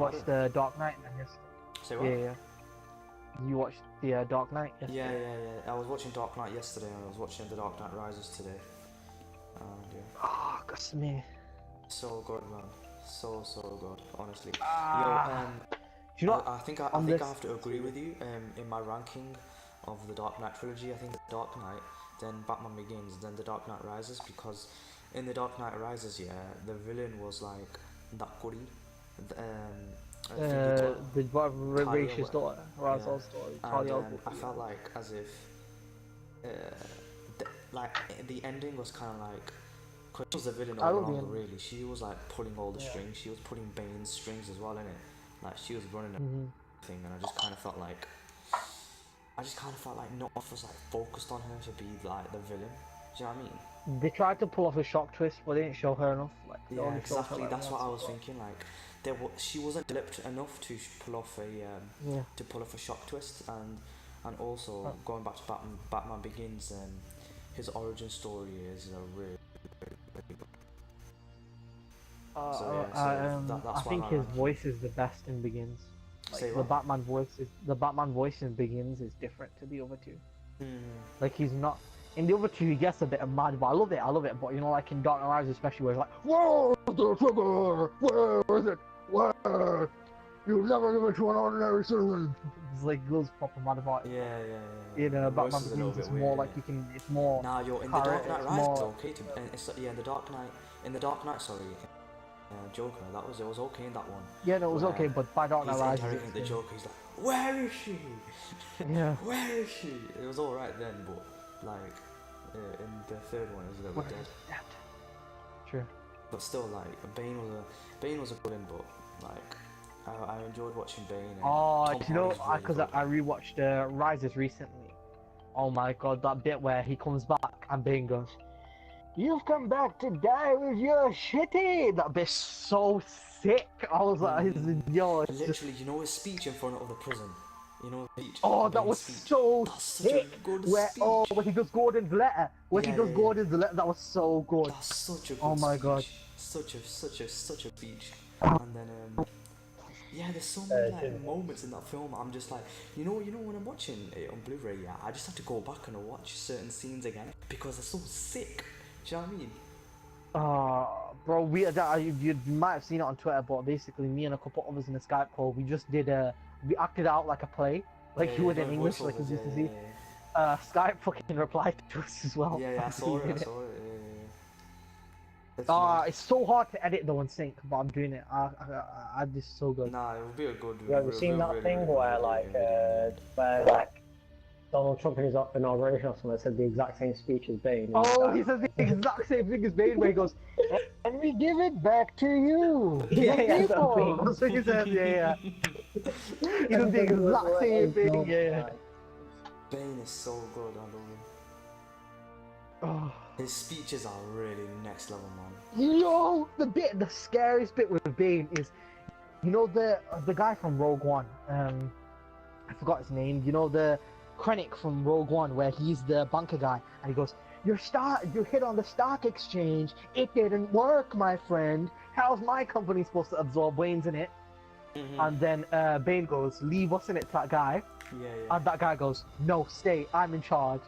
watched the Dark Knight then yesterday? Say what? Yeah. You watched the Dark Knight yesterday? Yeah. I was watching Dark Knight yesterday and I was watching The Dark Knight Rises today. And yeah. Oh, that's me. So good, man. So good, honestly. Do you know? I think I have to agree with you. In my ranking of the Dark Knight trilogy, I think the Dark Knight, then Batman Begins, then the Dark Knight Rises, because in the Dark Knight Rises, yeah, the villain was like that goody. The Rachel's daughter, Ra's al Ghul, Talia al Ghul. I felt like as if, like the ending was kind of like, cause she was the villain all along, really. She was like pulling all the strings. She was pulling Bane's strings as well, innit? Like she was running everything, and I just kind of felt like no one was like focused on her to be like the villain. Do you know what I mean? They tried to pull off a shock twist, but they didn't show her enough. Like, yeah, exactly. That's what I was thinking. Like, she wasn't developed enough to pull off a shock twist, and also going back to Batman Begins, his origin story is a really good. I think his voice is the best in Begins. Like, the Batman voice in Begins is different to the other two. Like, he's not. In the other two, he gets a bit mad, but I love it. But you know, like in Dark Knight Rises, especially, where he's like, "Where's the trigger? Where is it? Where? You never give it to an ordinary citizen." It's like those proper mad about it. Yeah. In Batman Begins, it's more like you can. It's more. Nah, you're in the Dark Knight Rises, okay. In the Dark Knight, sorry. Joker, it was okay in that one. Yeah, no, it was okay, but by Dark Knight Rises, interrogating the Joker, he's like, "Where is she? Yeah. Where is she?" It was alright then, but like in the third one, it was a little bit dead. True. But still, like Bane was a good one, but like I enjoyed watching Bane. And you know, because I rewatched Rises recently. Oh my god, that bit where he comes back and Bane goes, "You've come back to die with your shitty." That bit's so sick. I was like, yo, it's literally, you know his speech in front of the prison. You know his speech. Oh, that was so sick. When he does Gordon's letter. Gordon's letter, that was so good. That's such a good Oh my god. Such a speech. And then there's so many like moments in that film. I'm just like, you know when I'm watching it on Blu-ray, I just have to go back and watch certain scenes again because they're so sick. Do you know what I mean? Bro, you might have seen it on Twitter, but basically me and a couple others in a Skype call, we just did we acted out like a play, like you would in English, like you used to see. Skype fucking replied to us as well. Yeah, I saw it. It's so hard to edit though and sync, but I'm doing it. I this is so good. Nah, it would be a good. You ever seen that thing where Donald Trump in his inauguration or something said the exact same speech as Bane? Oh, he says the exact same thing as Bane, where he goes, "And we give it back to you." That's what he says. Yeah. He does the exact same thing. Yeah. Bane is so good, I love him. Oh. His speeches are really next level, man. You know, the scariest bit with Bane is, you know, the guy from Rogue One. I forgot his name. You know, the Krennic from Rogue One, where he's the bunker guy, and he goes, you hit on the stock exchange. It didn't work, my friend. How's my company supposed to absorb Wayne's in it?" And then Bane goes, "Leave us in it," to that guy. And that guy goes, "No, stay. I'm in charge."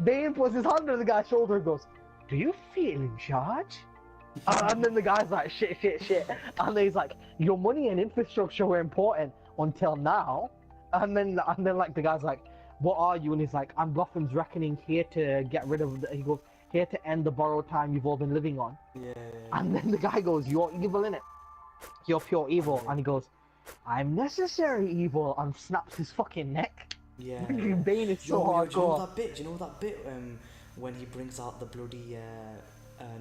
Bane puts his hand on the guy's shoulder and goes, "Do you feel in charge?" And then the guy's like, shit. And then he's like, "Your money and infrastructure were important until now." And then like the guy's like, "What are you?" And he's like, "I'm Gotham's Reckoning, here to get rid of he goes, "Here to end the borrowed time you've all been living on." And then the guy goes, "You're evil, innit? You're pure evil." And he goes, "I'm necessary evil," and snaps his fucking neck. Bane is so hardcore. Do you know that bit when he brings out the bloody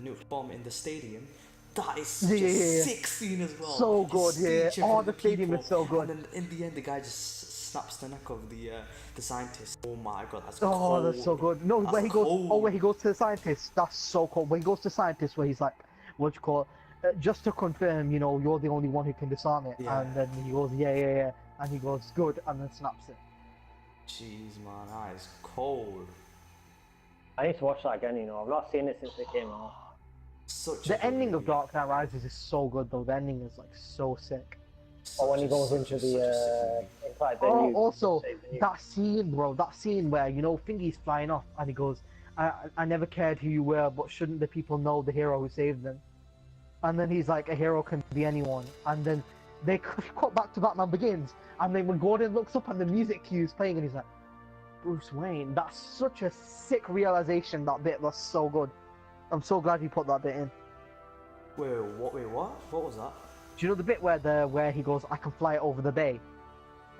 nuke bomb in the stadium? That is such a sick scene as well. So good, Oh, the stadium is so good. And then in the end, the guy just snaps the neck of the scientist. Oh my god, that's cold. That's so good. No, where he goes to the scientist, that's so cool. When he goes to the scientist, where he's like, what you call it? "Just to confirm, you know, you're the only one who can disarm it." And then he goes, yeah. And he goes, "Good," and then snaps it. Jeez, man, that is cold. I need to watch that again, you know. I've not seen it since it came out. The ending of Dark Knight Rises is so good, though. The ending is like so sick. Or when he goes such into a the sick movie. inside the Oh, new, also save the new. that scene, bro. That scene where Fingy's flying off and he goes, "I never cared who you were, but shouldn't the people know the hero who saved them?" And then he's like, "A hero can be anyone." And then they cut back to Batman Begins, and then when Gordon looks up and the music cue's playing, and he's like, "Bruce Wayne." That's such a sick realization. That bit was so good. I'm so glad you put that bit in. Wait, what? Wait, what? What was that? Do you know the bit where he goes, "I can fly over the bay,"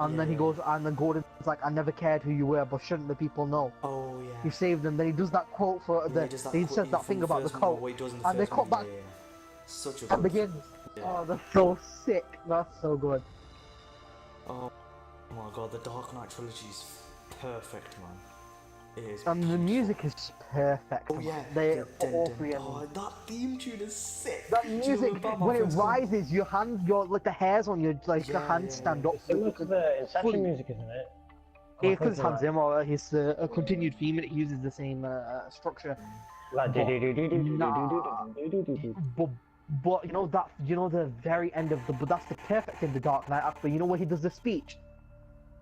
and then he Yeah. goes, and then Gordon's like, "I never cared who you were, but shouldn't the people know?" Oh You yeah. saved them. Then he does that quote for Yeah, the. he does that He quote says that from thing the about the first movie, coat, what he does in the and they first cut movie. back Yeah, yeah. Such a at good. Begins. Yeah. Oh, that's so sick. That's so good. Oh my god, the Dark Knight trilogy is perfect, man. It is. And the beautiful. music is perfect. Oh man. yeah. They the dun, all dun. three of Oh, them. that theme tune is sick. That Do you know music Batman when it first comes- rises, your like the hairs on your your Yeah, hands yeah, stand yeah. up. It's similar to the Inception fully- music, isn't it? Yeah, because it's thinking Hans Zimmer. His a continued theme and it uses the same structure. like But, but the very end of but that's the perfect in the Dark Knight act. But you know where he does the speech,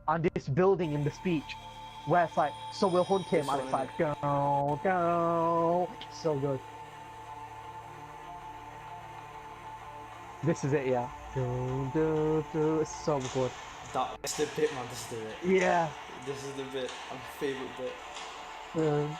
and this building in the speech, where it's like, "So we'll hunt him," This and one, it's like, "Go, go." So good. This is it, yeah. Do, do, do. It's so good. That's the bit, man. This is the bit. Yeah. This is the bit. My favorite bit. Dun,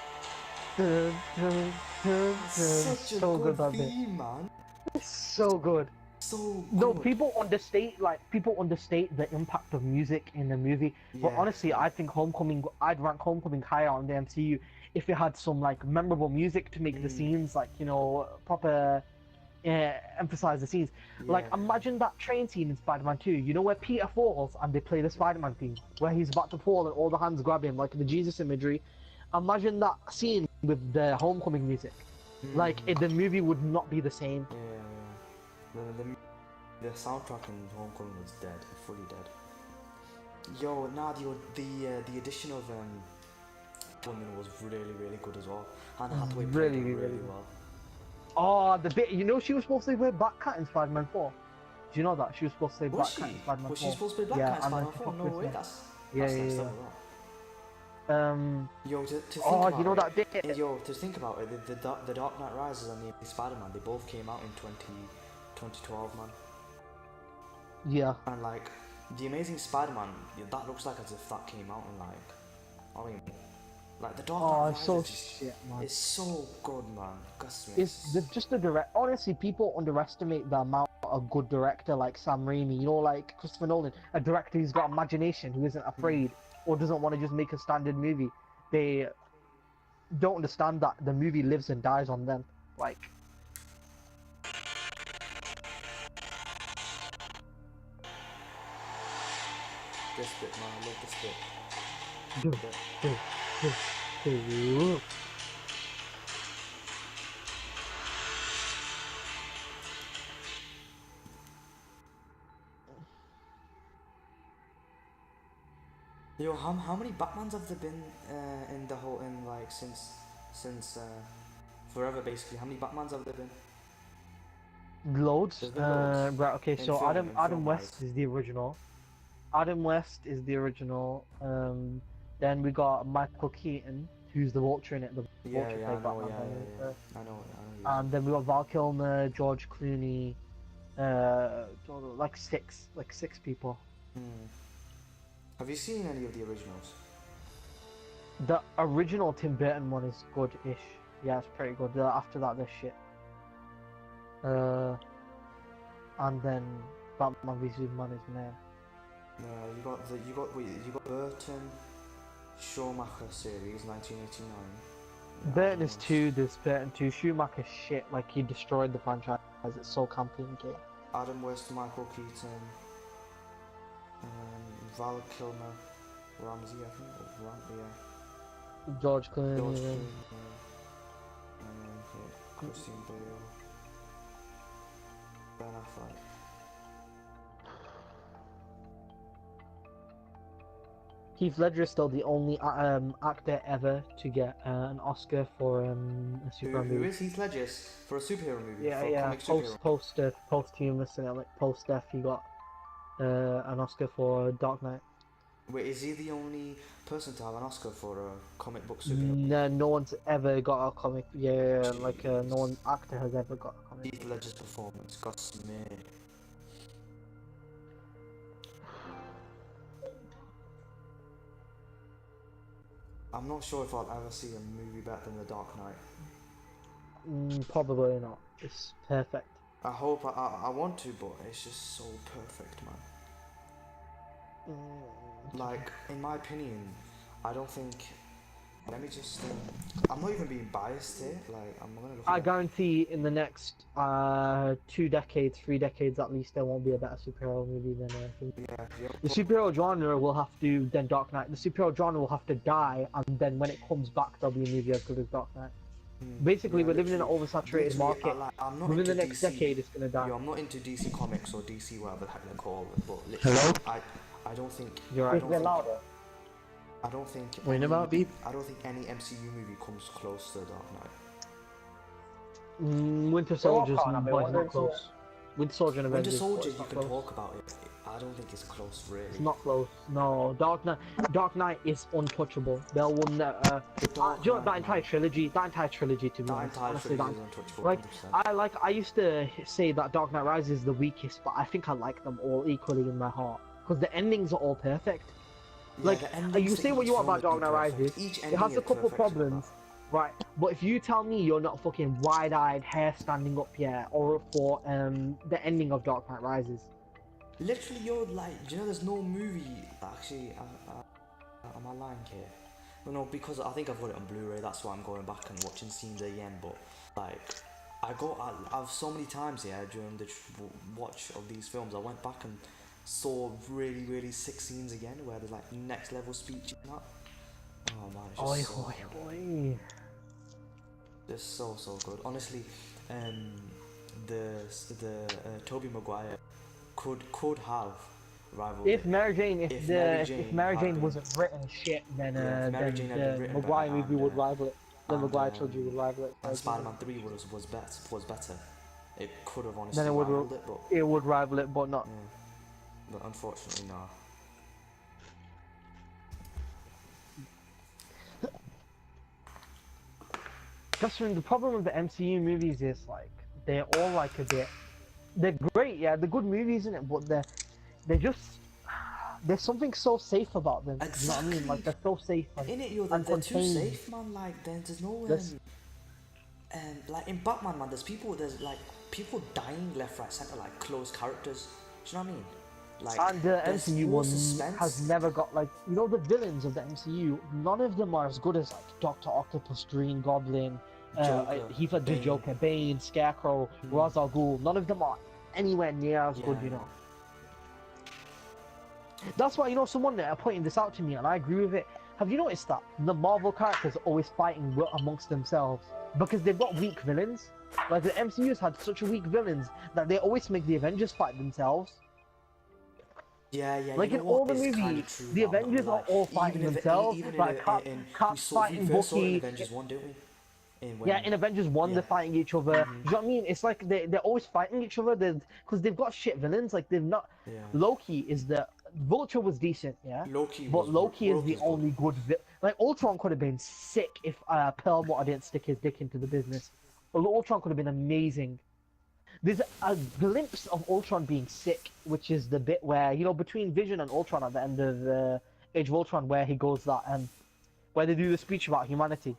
dun, dun, dun, dun. Such a So good that bit. theme, man. It's so good. So No, good. people understate the impact of music in the movie. But Yeah. honestly, I think I'd rank Homecoming higher on the MCU if it had some like memorable music to make the scenes like proper emphasize the scenes. Like Yeah. imagine that train scene in Spider-Man 2. You know where Peter falls and they play the Spider-Man theme, where he's about to fall and all the hands grab him, like the Jesus imagery. Imagine that scene with the Homecoming music. Like the movie would not be the same. Yeah. The soundtrack in Homecoming was dead, fully dead. Yo, nah, the addition of woman was really good as well. And Hathaway played Really, it really really good. well. Oh, the bit she was supposed to play Black Cat in Spider-Man 4. Do you know that she was supposed to play Was Black she? Cat in Spider-Man 4? Was she supposed to be Black Yeah, Cat in and then Spider-Man she 4? fucked No this way, one. that's Yeah, next yeah. level. Yo, to think about You know it, that bit? to think about it, the Dark Knight Rises and the Spider-Man, they both came out in 2012, man. Yeah. And like, the Amazing Spider-Man, that looks like as if that came out in like the Dark Knight Oh, Rises it's so is- shit, man. It's so good, man. Trust me. It's just the direct. Honestly, people underestimate the amount of a good director like Sam Raimi. Like Christopher Nolan, a director who's got imagination, who isn't afraid or doesn't want to just make a standard movie. They don't understand that the movie lives and dies on them. Like, This bit, man. I love this bit. do, do, do, do. Yo, how many Batmans have there been in the whole since forever basically? How many Batmans have there been? Loads. There's been loads. Right. Okay. In So film- Adam in Adam film West wise. is the original. Adam West is the original. Then we got Michael Keaton, who's the Vulture in it. The Yeah, Vulture yeah, played I know, Batman. yeah. I know. And then we got Val Kilmer, George Clooney, like six people. Have you seen any of the originals? The original Tim Burton one is good-ish. Yeah, it's pretty good. After that, there's shit. And then Batman v Superman is man. You got Burton, Schumacher series, 1989. Yeah, Burton is Adam 2, there's Burton 2. Schumacher's shit, like he destroyed the franchise. It's so campy and gay. Adam West, Michael Keaton, Val Kilmer, Ramsey, I think, or George Clooney. George Clooney, Christian Bale, Ben Affleck. Heath Ledger is still the only actor ever to get an Oscar for a superhero Who movie. is Heath Ledger for a superhero movie? Yeah, for a yeah. comic superhero. Posthumous, like post death, he got an Oscar for Dark Knight. Wait, is he the only person to have an Oscar for a comic book superhero? No, no one's ever got a comic. Yeah, like no one actor has ever got a comic. Heath Ledger's performance got me. I'm not sure if I'll ever see a movie better than The Dark Knight. Probably not. It's perfect. I hope I want to, but it's just so perfect, man. Like, in my opinion, I don't think. Let me just. I'm not even being biased here. Like, I'm gonna look. I guarantee in the next 2 decades, 3 decades at least, there won't be a better superhero movie than Yeah. the superhero genre will have to then Dark Knight. The superhero genre will have to die, and then when it comes back, there'll be a movie as good as Dark Knight. Basically, we're living in an oversaturated market. I'm not Within the into next DC. decade, it's gonna die. Yo, I'm not into DC Comics or DC whatever the heck they're called, but literally, I don't think. You're right. I don't think. What about Beep? I don't think any MCU movie comes close to Dark Knight. Winter Soldier's can't, I mean, not Winter close. Winter Soldier and Winter Avengers. Soldier, it's you not can close. talk about it. I don't think it's close, really. It's not close. No, Dark Knight is untouchable. They'll win that. Do you know what, that entire trilogy? That entire trilogy, to be That honest. entire Honestly, trilogy is untouchable. like 100%. I used to say that Dark Knight Rises is the weakest, but I think I like them all equally in my heart because the endings are all perfect. Like, the endings you to say what each you want film about Dark would be Knight perfect. Rises, Each it ending has a is couple perfect, problems, right? But if you tell me you're not fucking wide-eyed, hair standing up yet, or for the ending of Dark Knight Rises. Literally, you're like, you know, there's no movie. Actually, am I lying here? No, because I think I've got it on Blu-ray. That's why I'm going back and watching scenes again. But like, I've so many times during the watch of these films, I went back and saw really, really sick scenes again where there's like next level speech and that. Oh man, it's just just so good. Honestly, the Tobey Maguire could have rivaled If it. Mary Jane, If Mary Jane had wasn't written shit, then Yeah, if Mary Jane had been the written Maguire better movie and, would rival it. The and, Maguire trilogy would rival it. and Spider-Man 3 was better. It could have honestly Then rivaled it, but it would rival it, but not. yeah. But unfortunately, no. Just the problem with the MCU movies is like they're all like a bit. They're great, yeah, they're good movies in it, but they're just there's something so safe about them. Exactly. You know what I mean? Like they're so safe and, In it, they're too contained. safe, man. Like there's no like in Batman, man. There's like people dying left, right, center, like close characters. Do you know what I mean? Like, And the there's MCU no one suspense. has never got like the villains of the MCU. None of them are as good as like Doctor Octopus, Green Goblin, Joker, Heath Ledger, Bane. Joker, Bane, Scarecrow, Ra's al Ghul. None of them are anywhere near as good. Yeah. That's why someone pointing this out to me, and I agree with it. Have you noticed that the Marvel characters are always fighting amongst themselves because they've got weak villains? Like the MCU's had such weak villains that they always make the Avengers fight themselves. Yeah. Like you in know all what? the It's kinda movies, true, the I'm not Avengers gonna are lie. all fighting themselves. Like Cap fighting we first saw it in Bucky. Avengers 1, didn't we? Yeah, in Avengers 1, they're fighting each other. Do you know what I mean? It's like they're always fighting each other because they've got shit villains. Like, they've not. Yeah. Loki is the. Vulture was decent, yeah? Loki But was- Loki is the Loki's good. only good. Like, Ultron could have been sick if Perlmutter didn't stick his dick into the business. Ultron could have been amazing. There's a glimpse of Ultron being sick, which is the bit where, between Vision and Ultron at the end of Age of Ultron, where he goes that, where they do the speech about humanity.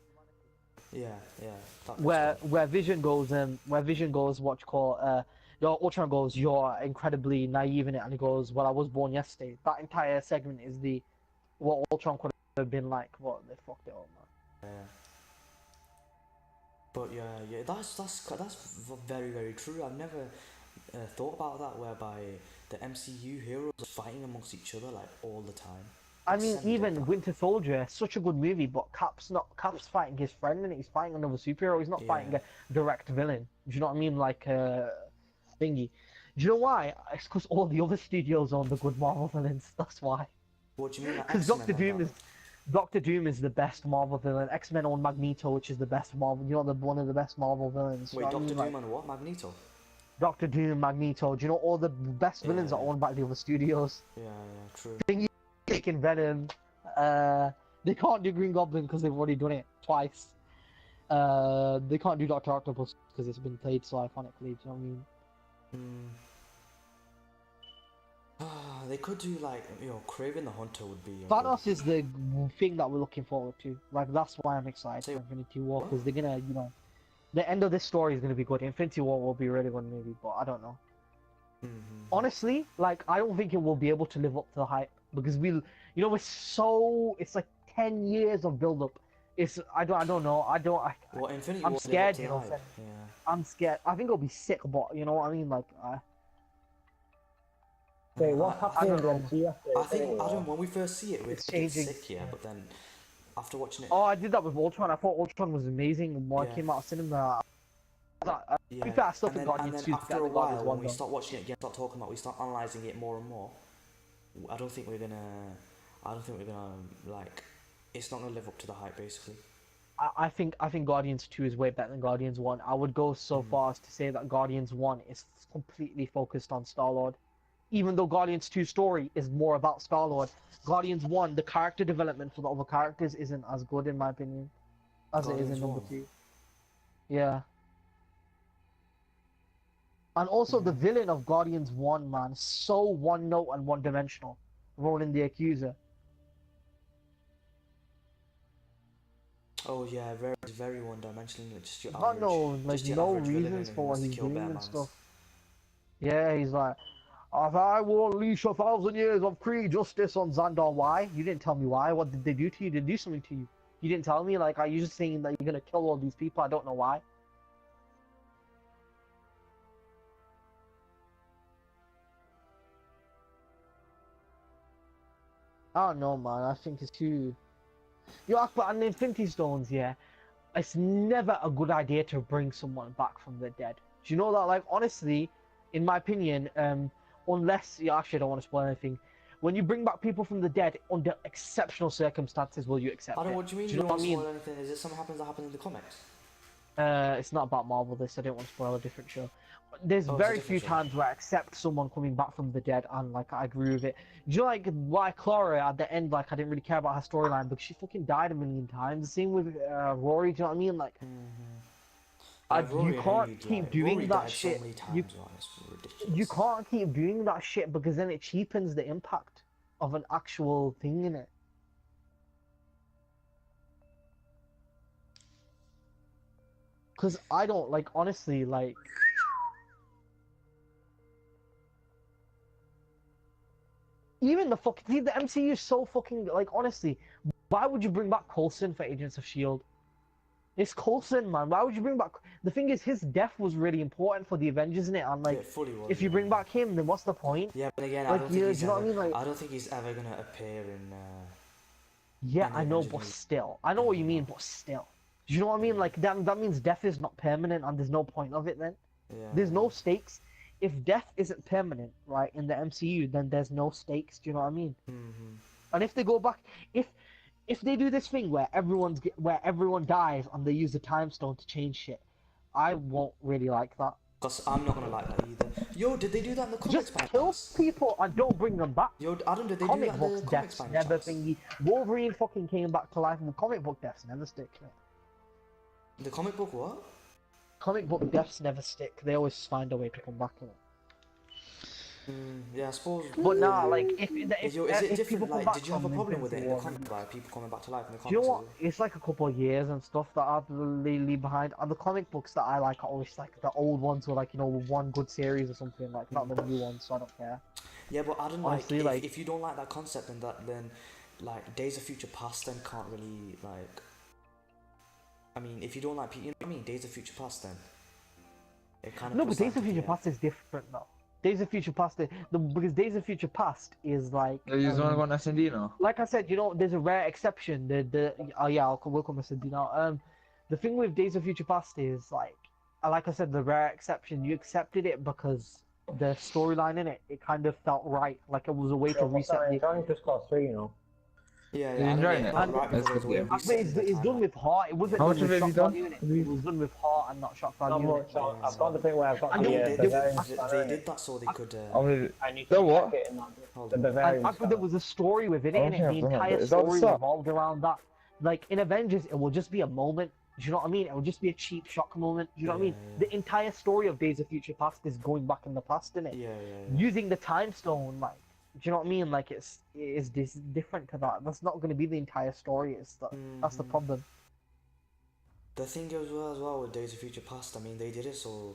Yeah. That Where Vision goes, what you call, Ultron goes, you're incredibly naive in it, and he goes, well, I was born yesterday. That entire segment is what Ultron could have been like. What they fucked it up, man. Yeah. But yeah, that's very, very true. I've never thought about that, whereby the MCU heroes are fighting amongst each other like all the time. I mean, Send it even back. Winter Soldier, such a good movie, but Cap's fighting his friend, and he's fighting another superhero. He's not fighting a direct villain. Do you know what I mean? Like thingy. Do you know why? It's because all the other studios own the good Marvel villains. That's why. What do you mean? Like Because X-Men Doctor Doom is the best Marvel villain. X-Men own Magneto, which is the best Marvel. One of the best Marvel villains. Wait, You know what I Doctor mean? Doom Like, and what? Magneto? Doctor Doom, Magneto. Do you know all the best villains are Yeah. owned by the other studios? Yeah, true. Taking Venom. They can't do Green Goblin because they've already done it twice. They can't do Doctor Octopus because it's been played so iconically. Do you know what I mean? Mm. They could do like, Kraven the Hunter would be a Thanos good... is the thing that we're looking forward to. Like that's why I'm excited Say for Infinity War what? because they're gonna, the end of this story is gonna be good. Infinity War will be a really good movie, but I don't know. Honestly, like I don't think it will be able to live up to the hype because it's like 10 years of build up. I don't know. Well, Infinity I'm War scared, live up to the hype. Yeah. I'm scared. I think it'll be sick, but you know what I mean? Like, Wait, what's happening in the don't know. MCU after I think, Infinity War? Adam, when we first see it, we It's think it's changing. sick, yeah, but then after watching it, Oh, I did that with Ultron. I thought Ultron was amazing when Yeah. it came out of cinema. To yeah, be fair, I still and think then Guardians 2 is after better a than Guardians while, 1 when we though. start watching it again, start talking about, we start analyzing it more and more. I don't think we're gonna, like, it's not gonna live up to the hype, basically. I think Guardians 2 is way better than Guardians 1. I would go so far as to say that Guardians 1 is completely focused on Star-Lord. Even though Guardians 2 story is more about Star-Lord, Guardians 1, the character development for the other characters isn't as good in my opinion as it is Guardians in number 1. 2. Yeah. And also the villain of Guardians 1, man, so one note and one dimensional. Ronan the Accuser. Oh yeah, very one-dimensional. Just your Got average, no no villain reasons who for what wants to he's kill doing bare and mans. stuff. Yeah, he's like, if I will unleash 1,000 years of Kree justice on Xandar, why? You didn't tell me why. What did they do to you? Did they do something to you? You didn't tell me. Like, are you just saying that you're gonna kill all these people? I don't know why. I don't know, man. I think it's too. But on the Infinity Stones, yeah, it's never a good idea to bring someone back from the dead. Do you know that? Like, honestly, in my opinion, unless actually, I don't want to spoil anything. When you bring back people from the dead under exceptional circumstances, will you accept Adam, it? what do you mean Do you you don't know want what I to mean? spoil anything? Is this something that happens in the comics? It's not about Marvel. This I didn't want to spoil a different show. There's Oh, it's a very few different show. times where I accept someone coming back from the dead and like I agree with it. Do you know like why Clara at the end like I didn't really care about her storyline because she fucking died a million times. The same with Rory. Do you know what I mean? Like Yeah, you Rory can't Henry, keep like, doing Rory that died shit. so many times, man. It's ridiculous. You can't keep doing that shit because then it cheapens the impact of an actual thing in it. Because I don't like honestly like. Even the MCU is so fucking like honestly, why would you bring back Coulson for Agents of Shield? It's Coulson, man. Why would you bring back? The thing is, his death was really important for the Avengers, isn't it? And like, Yeah, it fully was, if you yeah. bring back him, then what's the point? Yeah, but again, I Like, don't think do he's you know ever. what I mean? Like, I don't think he's ever gonna appear in. yeah, in the I know, Avengers but movie. still, I know what you mean, but still, do you know what I mean? Like, that means death is not permanent, and there's no point of it then. Yeah. There's no stakes. If death isn't permanent, right, in the MCU, then there's no stakes. Do you know what I mean? And if they go back, if they do this thing where everyone dies and they use the time stone to change shit, I won't really like that. Cause I'm not gonna like that either. Yo, did they do that in the comics? Just kill people and don't bring them back. Yo, Adam, did they do Comic that in books the comics deaths by any never chance? thingy. Wolverine fucking came back to life, and comic book deaths never stick. The comic book what? Comic book deaths never stick. They always find a way to come back. Yeah, I suppose. But nah, like if Yo, is it if people different? come Like, back did you have a from problem with it in Infinity the War, comic, like people coming back to life in the do you know comics? what? It's like a couple of years and stuff that I've leave behind. And the comic books that I like are always like the old ones, were like one good series or something, like not the new ones. So I don't care. Yeah, but Adam, Honestly, like, if you don't like that concept, then like Days of Future Past then can't really like. I mean, if you don't like, you know what I mean, Days of Future Past then. It kind of No, but Days of Future Past is different though. Days of Future Past, because Days of Future Past is like. You just wanna go on S&D now? Like I said, there's a rare exception. We'll come to D now. The thing with Days of Future Past is like I said, the rare exception. You accepted it because the storyline in it kind of felt right. Like it was a way to reset the. It's only just got 3, Yeah, You yeah, I don't enjoying get it? it, but And- right That's because good, the way yeah. we But set it's, the it's done timeline. with heart. It wasn't How done much with have you shock done? value in it. It was done with heart and not shock Not value in it. much. I've got the bit where I've got And the No, Bavarian they spanner in did it. that so they could. How many? I need The to what? check it in that bit. Hold The on. Bavarian And there spanner. was a story within it, I and don't the think I've done that entire bit. Is that the story start? revolved around that. Like in Avengers, it will just be a moment. Do you know what I mean? It will just be a cheap shock moment. Do you know what I mean? Yeah. The entire story of Days of Future Past is going back in the past, innit? Yeah, yeah, yeah. Using the time stone, like, do you know what I mean? Like, it is this different to that. That's not going to be the entire story. That's the Mhm. problem. The thing as well with Days of Future Past, I mean, they did it so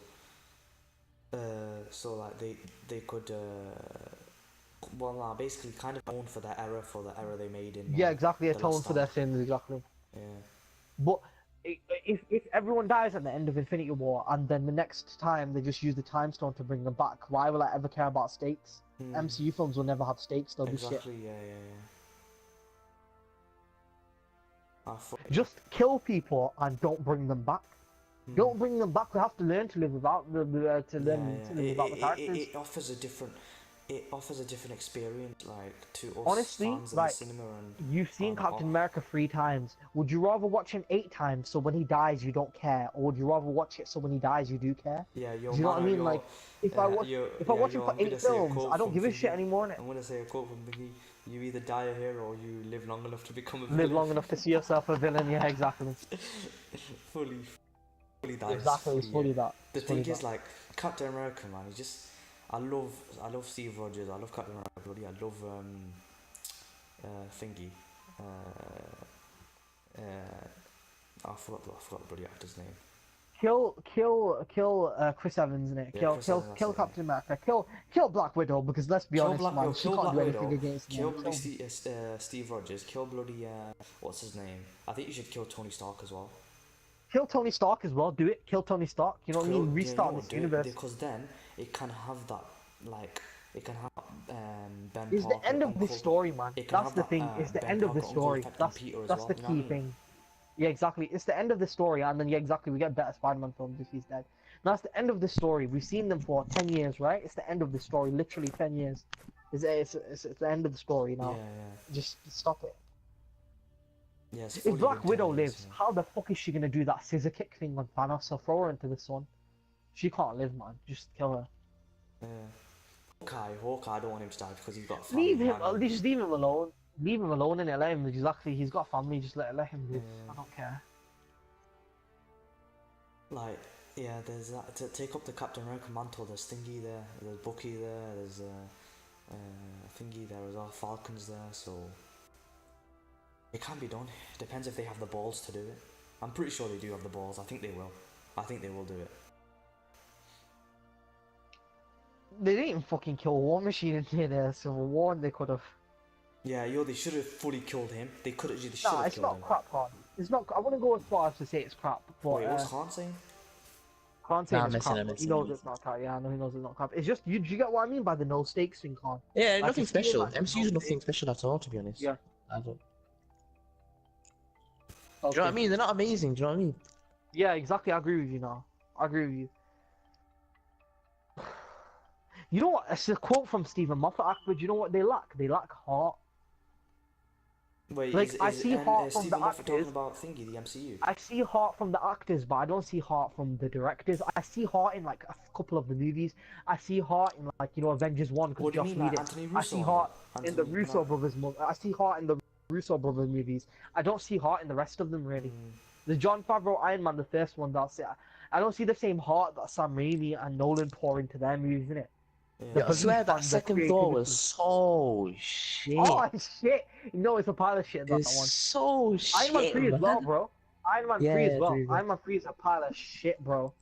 like they could well, nah, basically kind of atone for the error they made in Yeah, exactly. the Atone last for their stand. sins, exactly. Yeah. But if everyone dies at the end of Infinity War, and then the next time they just use the time stone to bring them back, why will I ever care about stakes? Mm. MCU films will never have stakes. They'll be shit. Exactly. Yeah, yeah, yeah. Just kill people and don't bring them back. Mm. Don't bring them back. We have to learn to live without the to Yeah, learn yeah. to live without the characters. It offers a different. It offers a different experience, like to us Honestly, fans in like, the cinema and. You've seen on Captain off. America 3 times. Would you rather watch him 8 times so when he dies you don't care, or would you rather watch it so when he dies you do care? Yeah, Do you know what I mean? Like, if I watch him for I'm gonna 8 say a films, quote I don't from give a shit Thingy. anymore. Innit? I'm gonna say a quote from Thingy. You either die a hero or you live long enough to become a Live villain. long enough to see yourself a villain. Yeah, exactly. fully that. Exactly, it's fully that. The It's fully thing is, that. like, Captain America, man, he just, I love Steve Rogers, I love Captain America, bloody, I love Thingy, I forgot the bloody actor's name. Kill Chris Evans in it. Yeah, Kill Chris Evans, that's kill it. Captain America. Kill Black Widow, because let's be honest, man, she can't do anything against kill him. bloody Steve Rogers, kill bloody what's his name? I think you should kill Tony Stark as well. Kill Tony Stark as well. Do it. Kill Tony Stark. You know what I mean? Restart this do it, universe. because then it can have that, like, it can have Ben It's Parker, the end of Uncle, this story, man. it can That's have the that, thing. It's the Ben end of the Parker, Uncle story. Effect, and That's Peter as that's well, the you know key what I mean? thing. Yeah, exactly. It's the end of the story, and then yeah, exactly. We get better Spider-Man films if he's dead. That's the end of the story. We've seen them for 10 years, right? It's the end of the story. Literally 10 years. It's the end of the story now. Yeah. Just stop it. Yeah, it's If fully Black been Widow 10 years, lives, yeah. how the fuck is she gonna do that scissor kick thing on Thanos or throw her into the sun? She can't live, man. Just kill her. Yeah. Hawkeye, I don't want him to die because he's got family. Leave him. man. Just leave him alone. Leave him alone and let him. Exactly. He's got family. Just let him live. Yeah. I don't care. Like, yeah, there's that. To take up the Captain America mantle, there's Thingy there, there's Bucky there, there's Thingy there as well, Falcon's there, so it can be done. Depends if they have the balls to do it. I'm pretty sure they do have the balls. I think they will. I think they will do it. They didn't even fucking kill War Machine in the Civil War, and they could have. Yeah, they should have fully killed him. They could have. They should Nah, have it's killed not him. crap, Khan. It's not. I wouldn't go as far as to say it's crap, but Wait, what's Khan saying? Khan saying Nah, it's I'm crap. missing, He knows it's not crap. Yeah, I know he knows it's not crap. It's just you. Do you get what I mean by the no stakes thing, Khan? Yeah, Like, nothing it's feeling special. like MCU's no nothing special at all, to be honest. Yeah. I don't. Do you know what I mean? They're not amazing. Do you know what I mean? Yeah, exactly. I agree with you now. I agree with you. You know what? It's a quote from Stephen Moffat. But you know what they lack? They lack heart. Wait, Like, I see heart from Stephen the Moffat talking actors. about Thingy, the MCU? I see heart from the actors, but I don't see heart from the directors. I see heart in like a couple of the movies. I see heart in like Avengers 1 because What do you Joss mean, like Whedon. Anthony I see Russo? heart in the Anthony- Russo no. brothers. I see heart in the Russo brothers movies. I don't see heart in the rest of them really. The John Favreau Iron Man, the first one, that's it. I don't see the same heart that Sam Raimi and Nolan pour into their movies, innit? Yeah, I belief swear that and the second Thor was creativity. so shit. Oh shit! No, it's a pile of shit. That It's one. so shit, Iron Man 3 as well, man. bro. Iron Man Yeah, 3 as well. there you go. Iron Man 3 is a pile of shit, bro.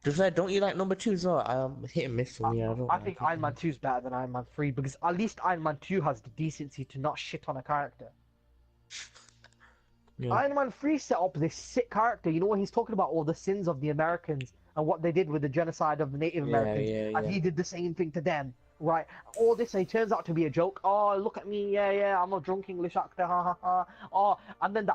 To be fair, don't you like number 2 as well? Hit and miss for me. I don't. I think Iron Man 2 is better than Iron Man 3 because at least Iron Man 2 has the decency to not shit on a character. Yeah. Iron Man 3 set up this sick character. You know what he's talking about? All the sins of the Americans and what they did with the genocide of the Native Americans. yeah, And yeah. he did the same thing to them. Right, all this it turns out to be a joke. Oh, look at me, yeah, I'm a drunk English actor, ha ha ha. Oh, and then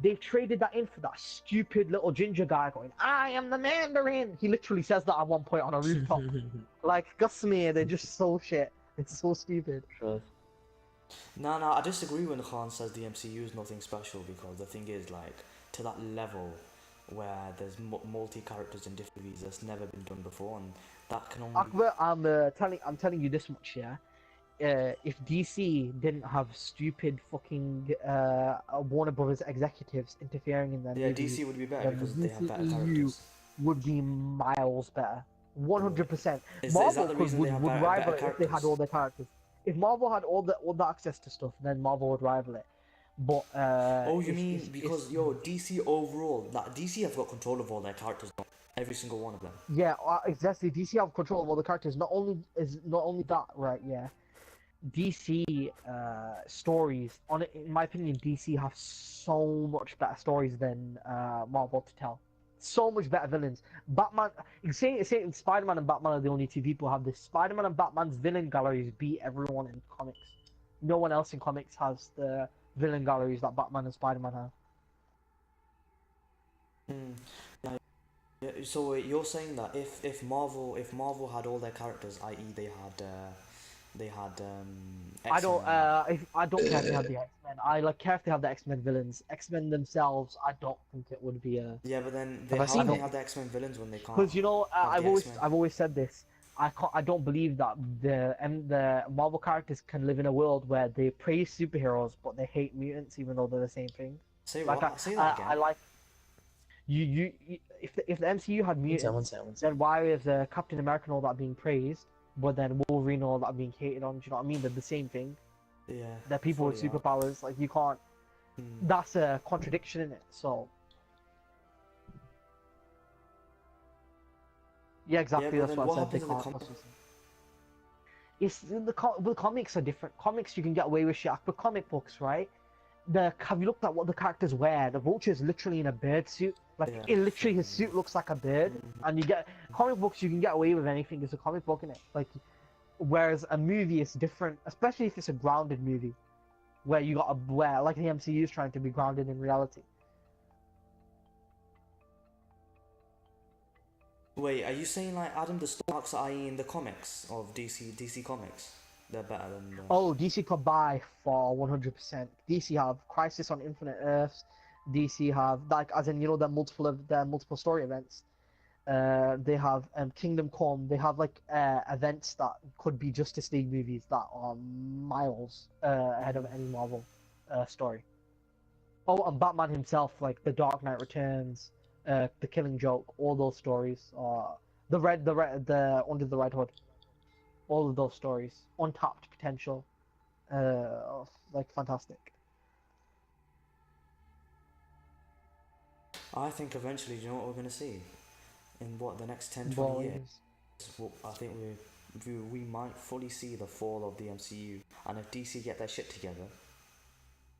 they've traded that in for that stupid little ginger guy going, I am the Mandarin. He literally says that at one point on a rooftop. Like, Gus me, they're just so shit. It's so stupid. Sure. No, no, I disagree when Khan says the MCU is nothing special because the thing is, like, to that level where there's multi characters in different movies, that's never been done before, and that can only. Akbar, I'm telling you this much, yeah. If DC didn't have stupid fucking Warner Brothers executives interfering in their Yeah, movies, DC would be better then because the they have better DCEU characters. would be miles better. 100%. Is Marvel that the could, reason they have would better rival it if they had characters? all their characters. If Marvel had all the access to stuff, then Marvel would rival it. But Oh, you mean because DC overall, that DC have got control of all their characters, now. Every single one of them. yeah, exactly. DC have control of all the characters. Not only that, right? Yeah, DC stories. In my opinion, DC have so much better stories than Marvel to tell. So much better villains. Batman. Saying Spider-Man and Batman are the only two people who have this. Spider-Man and Batman's villain galleries beat everyone in comics. No one else in comics has the villain galleries that Batman and Spider-Man have. Hmm. Yeah, so you're saying that if Marvel had all their characters, i.e. they had X-Men and that. I don't care if they have the X-Men. I like care if they have the X-Men villains. X-Men themselves, I don't think it would be a. Yeah, but then Have I how seen can they it? have the X-Men villains when they can't Because you know, have the X-Men? I've always said this. I don't believe that the Marvel characters can live in a world where they praise superheroes but they hate mutants, even though they're the same thing. Say Like what? Say that again. I like if the MCU had mutants, One second. then why is Captain America and all that being praised, but then Wolverine and all that being hated on? Do you know what I mean? They're the same thing. Yeah. They're people with fully are. superpowers. Like you can't. Hmm. That's a contradiction in it. So. Yeah, exactly. but That's then what I what said. They happens in the can't. That's what I said. It's the comics are different. Comics you can get away with shit. But comic books, right? Have you looked at what the characters wear? The Vulture is literally in a bird suit. Like Yeah. it literally his suit looks like a bird. And you get comic books, you can get away with anything. It's a comic book in it. Like, whereas a movie is different, especially if it's a grounded movie, where you got to wear like the MCU is trying to be grounded in reality. Wait, are you saying like Adam the Starks, i.e. in the comics of DC Comics, they're better than the... Oh, DC could buy for 100%. DC have Crisis on Infinite Earths. DC have like as in the multiple story events. They have Kingdom Come. They have like events that could be Justice League movies that are miles ahead of any Marvel story. Oh, and Batman himself, like The Dark Knight Returns, The Killing Joke, all those stories. The Under the Red Hood, all of those stories, untapped potential, like fantastic. I think eventually, do you know what we're gonna see? In what, the next 10-20 years? Well, I think we might fully see the fall of the MCU, and if DC get their shit together,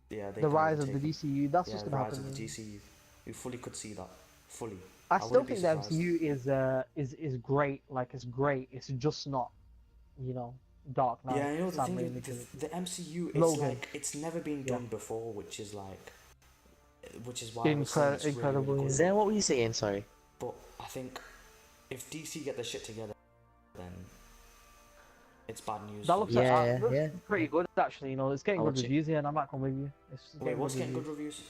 yeah, they The can rise of the overtake DCU. That's yeah, what's the gonna rise happen. of the DCU. We fully could see that. Fully. I I still wouldn't be think the surprised. MCU is great. Like it's great. It's just not, Dark Knight. Yeah, you know the Sam thing Raimi is, trilogy. the MCU is Logan. like it's never been Yeah. done before, which is why I was saying it's Incredible. really Is good. that what were you saying? Sorry. But I think if DC get their shit together, then it's bad news. That for looks them. Yeah, looks yeah. pretty good actually. It's getting I'll good watch it. reviews here, and I'm not going with you. It's Wait, what's getting good reviews. reviews?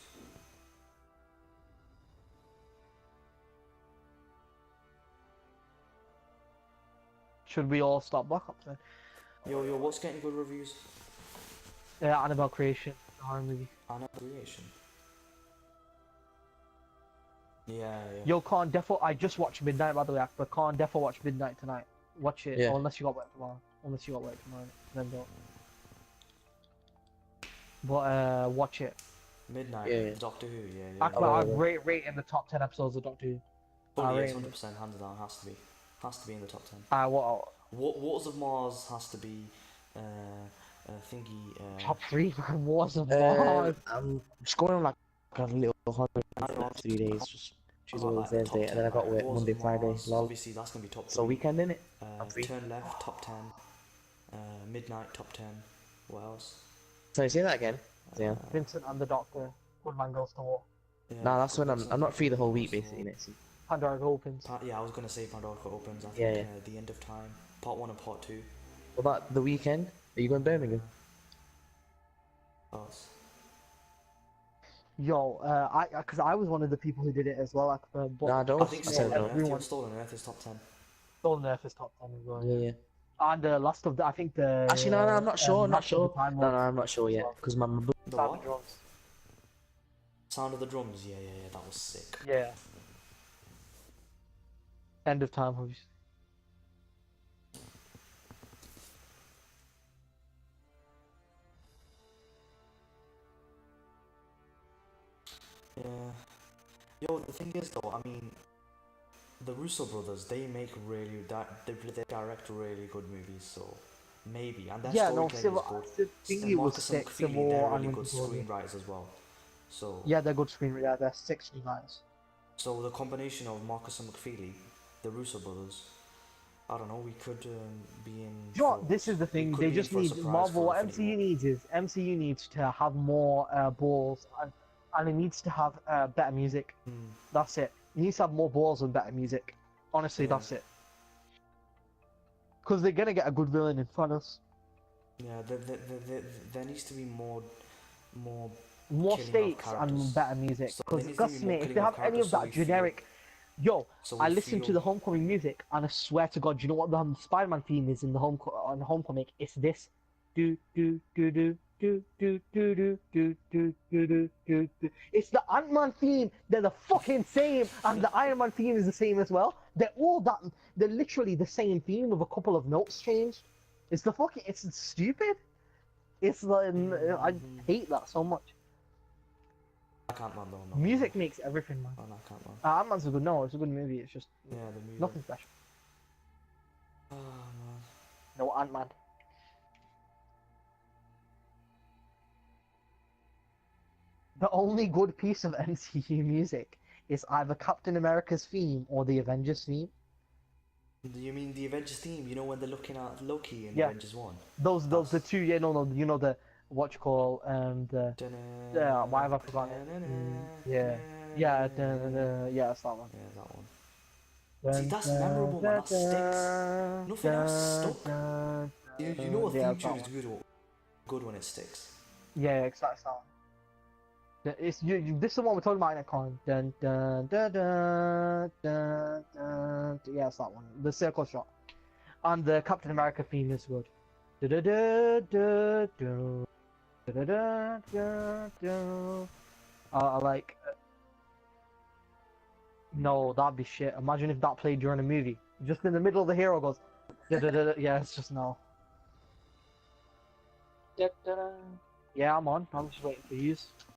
Should we all stop back up then? Yo, what's getting good reviews? Annabelle Creation, the horror movie. Anna Creation. Yeah. Yo, Khan, defo. I just watched Midnight, by the way, but Khan, defo watch Midnight tonight. Watch it, Yeah. unless you got work tomorrow. Then don't. But watch it. Midnight. Yeah. Doctor Who. Yeah. Akbar, Oh, I'd yeah. rate in the top 10 episodes of Doctor Who. Oh, yes, rate 100%, hands down, has to be. Has to be in the top 10. What? Waters of Mars has to be, thingy, Top 3, man. Wars of Mars. I'm just going on like a little holiday I for know. 3 days, just Tuesday, like, Wednesday, top Thursday, and then I 10, got like, work Wars Monday, of Friday. Mars, Lol. obviously, that's going to be top 3. So weekend innit? I'm free. Turn Left, top 10. Midnight, top 10. What else? Sorry, say that again. Yeah. Vincent and the Doctor. Good Man Goes to War. Yeah, Nah, that's when I'm Good not free the whole week Goes to basically War. next week. Pandora opens. Yeah, I was going to say Pandora opens, I think, Yeah, yeah. The End of Time. Part 1 and Part 2. What about the weekend? Are you going Birmingham? Us. Yo, because I was one of the people who did it as well. But Nah, I don't think say Stolen no. Earth. everyone Yeah, Stolen Earth is top 10. Stolen Earth is top 10 as well. Yeah, yeah. And last of the, I think Actually, no, I'm not sure. I'm not Last of the sure. Time No, Lords I'm not sure as yet well. because my The Sound what? of Drums. Sound of the Drums. Yeah, yeah, yeah. That was sick. Yeah. End of Time, obviously. Yeah. Yo, the thing is though, I mean, the Russo brothers, they make they direct really good movies, so maybe, and their Yeah, no, storytelling is good. Thingy was Marcus and sick. Civil McFeely, they're War really and good Winter Soldier. screenwriters as well. So, Yeah, they're good yeah, they're sick screenwriters. so the combination of Marcus and McFeely, the Russo brothers, I don't know, we could be in. You know For, what? This is the we thing. could They be in just for a need surprise Marvel. for What Infinity War. MCU needs to have more balls, and it needs to have better music. That's it. It needs to have more balls and better music. Honestly, Yeah. that's it. Because they're gonna get a good villain in front of us. Yeah, there needs to be more More killing of stakes characters. and better music. So Because there needs to be Gus more Smith, if killing they of have any characters of so that we feel- generic, yo, so I we listen to feel- the Homecoming music, and I swear to God, you know what the Spider-Man theme is in the on Homecoming? It's this. Do do do do do do do do do do do do do. It's the Ant-Man theme. They're the fucking same, and the Iron Man theme is the same as well. They're all that. They're literally the same theme with a couple of notes changed. It's the fucking. It's stupid. It's like I hate that so much. I can't man though. No, Music makes everything, man. no, I can't man. Ant-Man's a good. No, it's a good movie. It's just Yeah, the music. nothing special. Oh man. No Ant-Man. The only good piece of MCU music is either Captain America's theme or the Avengers theme. Do you mean the Avengers theme? You know when they're looking at Loki in Yeah. Avengers 1? Those the two. Yeah, no, you know the what you call the why have I forgotten it? Yeah, yeah, yeah, that's that one. Yeah, that one. See, that's memorable, man. That sticks. Nothing else stuck. You know a Yeah, theme that's tune that is good when it sticks. Yeah, exactly that one. It's you. This is the one we're talking about in a con. Dun dun dun dun dun dun. Yeah, it's that one. The circle shot, and the Captain America theme is good. Da da da da da da da da da. I like. No, that'd be shit. Imagine if that played during a movie. Just in the middle of the hero goes. Da da da. Yeah, it's just no. Da, da, da. Yeah, I'm on. I'm just waiting for you.